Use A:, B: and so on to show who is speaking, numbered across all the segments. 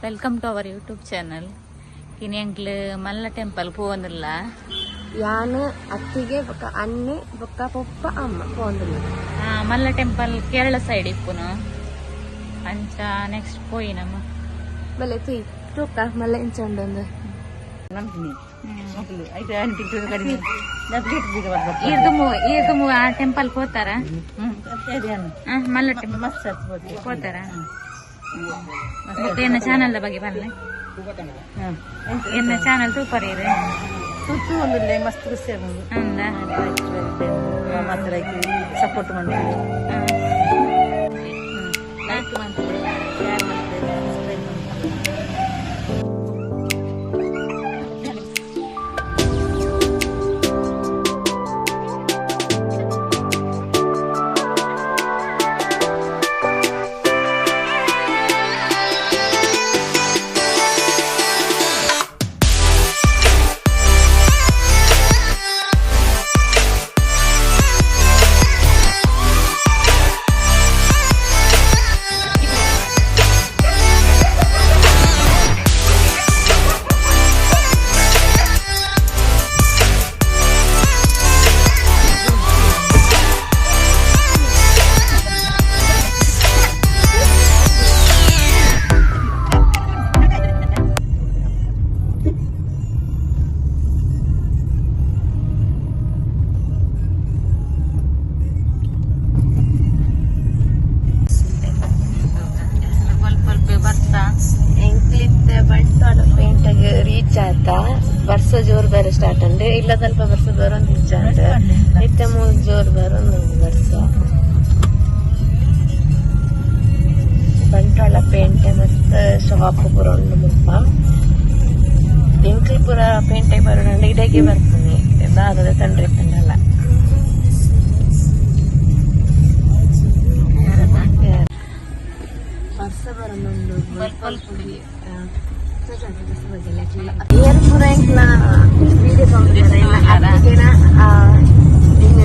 A: Welcome to our YouTube channel. ಇನ್ನು ಎಂಕ್ಲು ಮಲ್ಲ temple ಪೋವೊಂದುಲ್ಲ.
B: ಯಾನು ಅತ್ತಿಗೆ ಬೊಕ್ಕ ಅನ್ನೆ ಬೊಕ್ಕ ಪೊಪ್ಪ ಅಮ್ಮ ಪೋಂದಿಲ್ಲ.
A: ಮಲ್ಲ ಟೆಂಪಲ್ ಕೇರಳ ಸೈಡ್ ಇಪ್ಪುನು ಅಂಚ ನೆಕ್ಸ್ಟ್ ಪೋಯಿ ನಮ್ಮ
B: ಬಲೆ ತುಯ್ ತೂಕ ಮಲ್ಲ ಇಂಚೊಂದೊಂದು
A: ಈರ್ದು ಆ ಟೆಂಪಲ್ ಹೋತಾರ ಮಲ್ಲ ಟೆಂಪಲ್ ಹೋತಾರ. ಎನ್ನ ಚಾನಲ್ ಬಗ್ಗೆ ಬರಲಿ ಎನ್ನ ಚಾನಲ್ ಸೂಪರ್ ಇದೆ
C: ಸುತ್ತು ಒಂದು ಮಸ್ತ್ ಖುಷಿ ಸಪೋರ್ಟ್ ಮಾಡ್ತೀವಿ.
B: ರೀಚ್ ಆತ ಬರ್ಸ ಜೋರ್ ಬೇರೆ ಸ್ಟಾರ್ಟ್ ಅಂದ್ರೆ ಇಲ್ಲ ಸ್ವಲ್ಪ ಬರ್ಸ ಬರೋದು ರೀಚ್ ಆತ ಇತ್ತ ಮೂರು ಜೋರ್ ಬರೋದು ಬರ್ಸ ಬಂಟ್ವಾಳ ಪೇಂಟೆ ಮಸ್ತ್ ಶಾಪ್ ಪೂರ ಉಂಡು ಮುಲ್ಪ ಎಂಕ್ಲಿ ಪೂರ ಪೇಂಟೆ ಬರೋಣ ಇಡಗೆ ಬರ್ತೀನಿ ದಾದದ ತಂಡ್ರೆ ತಂಡಲ್ಲ ಬರ್ಸ ಬರೋಣೊಂದು ಇಯರ್ ಪೂರ ವೀಡಿಯೋ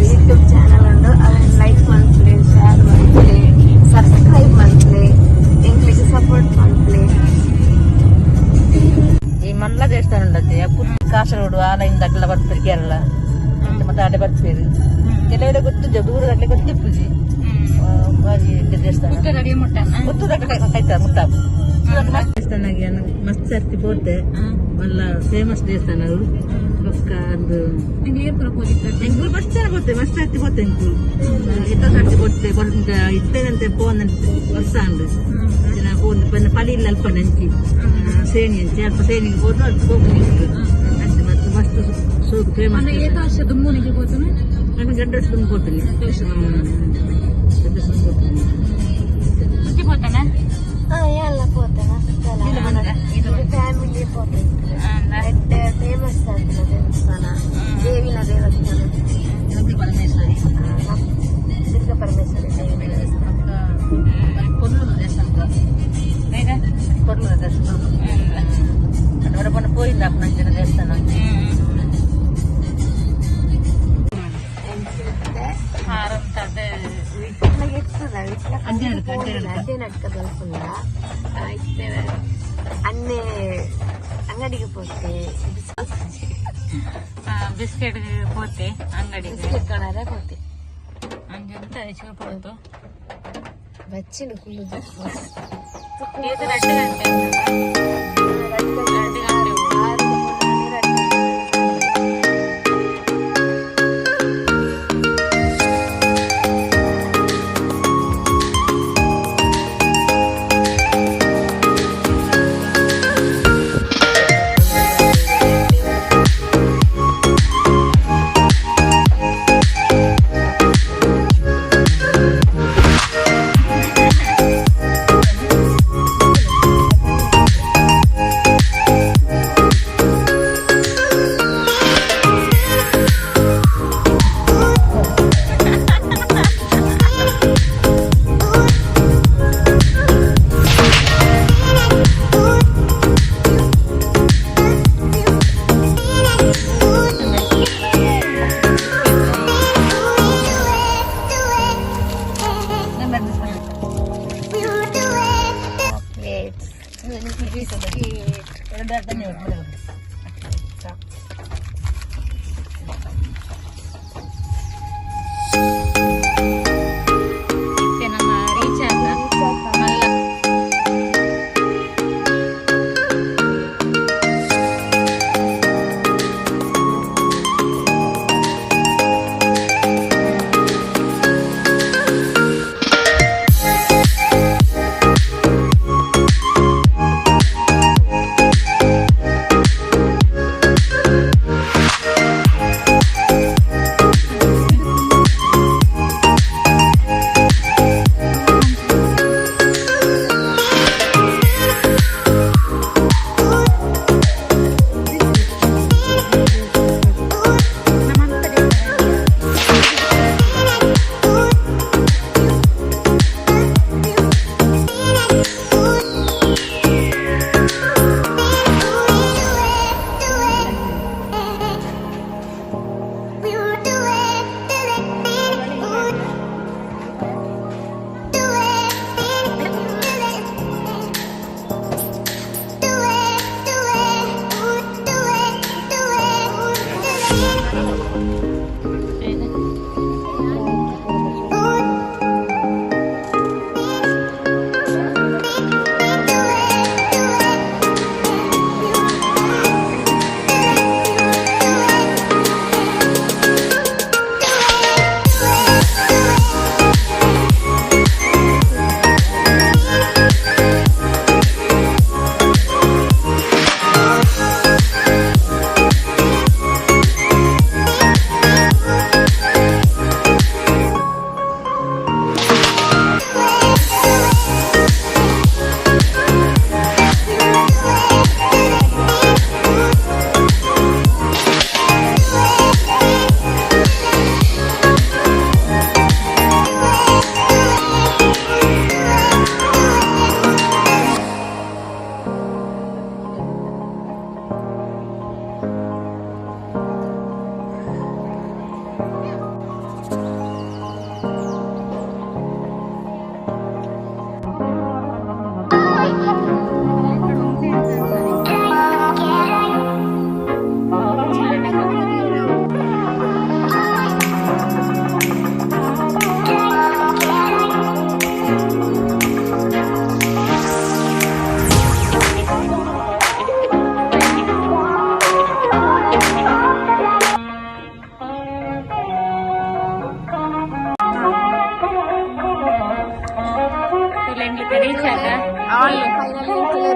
B: ಯೂಟ್ಯೂಬ್ ಚಾನಲ್ ಉಂಡು ಅದನ್ನು ಲೈಕ್ ಮಾಡ್ಲಿ ಶೇರ್ ಮಾಡ್ಲಿ ಸಬ್ಸ್ಕ್ರೈಬ್ ಮಾಡ್ಲಿ ಇಂಗ್ಲಿಷ್ ಸಪೋರ್ಟ್ ಮಾಡ್ಲಿ.
C: ಈ ಮಲ್ಲ ದೇವಸ್ಥಾನ ಉಂಡತ್ತೆ ಕಾಸರಗೋಡು ಆಲಯಿಂದ ಬರ್ತೀರಿ ಕೇರಳ ಮತ್ತೆ ಅಡೆ ಬರ್ತೀರಿ ಕೆಲವೆಡೆ ಗೊತ್ತಿದ್ದೆ ದೂರದಲ್ಲಿ ಗೊತ್ತಿಪ್ಪುಜಿ ಬಾರಿ ದೇವಸ್ಥಾನ ಮುಟ್ಟ ದೇವಸ್ಥಾನಾಗಿ ಮಸ್ತ್ ಸರ್ತಿ ಪೋತೆ ಮಲ್ಲ ಫೇಮಸ್ ದೇವಸ್ಥಾನ ಬೊಕ್ಕ ಒಂದು ಎಂಕುಲು ಮಸ್ತ್ ಜನ ಪೋತೆ ಮಸ್ತ್ ಸರ್ತಿ ಪೋತೆ ಎಂಕುಲು ಎತ್ತ ಸರ್ತಿ ಪೋತೆ ಇತ್ತೇನಂತೆ ಪೋನಂತೆ ವರ್ಷ ಅಂಡು ಜನ ಪೋನ್ ಪನ್ನ ಪಳಿಲ್ಲ ಅಲ್ಪ ನೆಂಚಿ ಸೇಣಿ ಅಂಚಿ ಅಲ್ಪ ಸೇಣಿಗೆ ಹೋದ್ರು ಅದು ಹೋಗಿ ಅಂತೆ ಮತ್ತೆ ಮಸ್ತ್ ಸೋಗು ಫೇಮಸ್ ನಾನು ಗಂಡ ವರ್ಷ ಬಂದು ಕೊಡ್ತೀನಿ
B: ಎಲ್ಲ ಪೋತನ ಫ್ಯಾಮಿಲಿ ಪೋತೆ ಫೇಮಸ್ ಆಗ್ತದೆ ದೇವಸ್ಥಾನ ದೇವಿನ ದೇವಸ್ಥಾನ ದುರ್ಗಾ ಪರಮೇಶ್ವರಿ ದೇವಿನ ದೇವಸ್ಥಾನ
C: ಕೊರ್ಲೂರು ದೇವಸ್ಥಾನ ಅವರ ಬಂದು ಪೋಯಿಲ್ಲ ಅಪ್ಪನ ದೇವಸ್ಥಾನ
B: ಅಡ್ಡೆ ನಡ್ಕ ಬಲ್ಪುಲ್ಲ ಅನ್ನೆ ಅಂಗಡಿಗೆ ಪೋತೆ
A: ಬಿಸ್ಕೆಟ್ ಪೋತೆ ಅಂಗಡಿ
B: ಬಿಸ್ಕೆಟ್ ಕಣರೆ ಪೋತೆ
A: ಅಂಜಂತ ಪೋತು
B: ಬಚ್ಚಿನ ಕುಲ್ಲುದು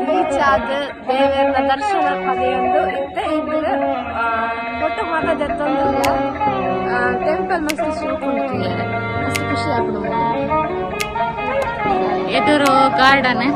B: ರೀಚ್ ಆದ ದೇವರ ದರ್ಶನ ಪಡೆಯೊಂದು ಇತ್ತೆ ಇದು ಫೋಟೋ ಮಾತ್ರ ಜೊತ್ತೊಂದಿಲ್ಲ ಟೆಂಪಲ್ ಮಸ್ತ್ ಶೂಕೊಂಡಿದ್ದಾರೆ ಮಸ್ತ್ ಖುಷಿ ಆಗ್ಬಿಡುವುದು
A: ಎದುರು ಗಾರ್ಡನ್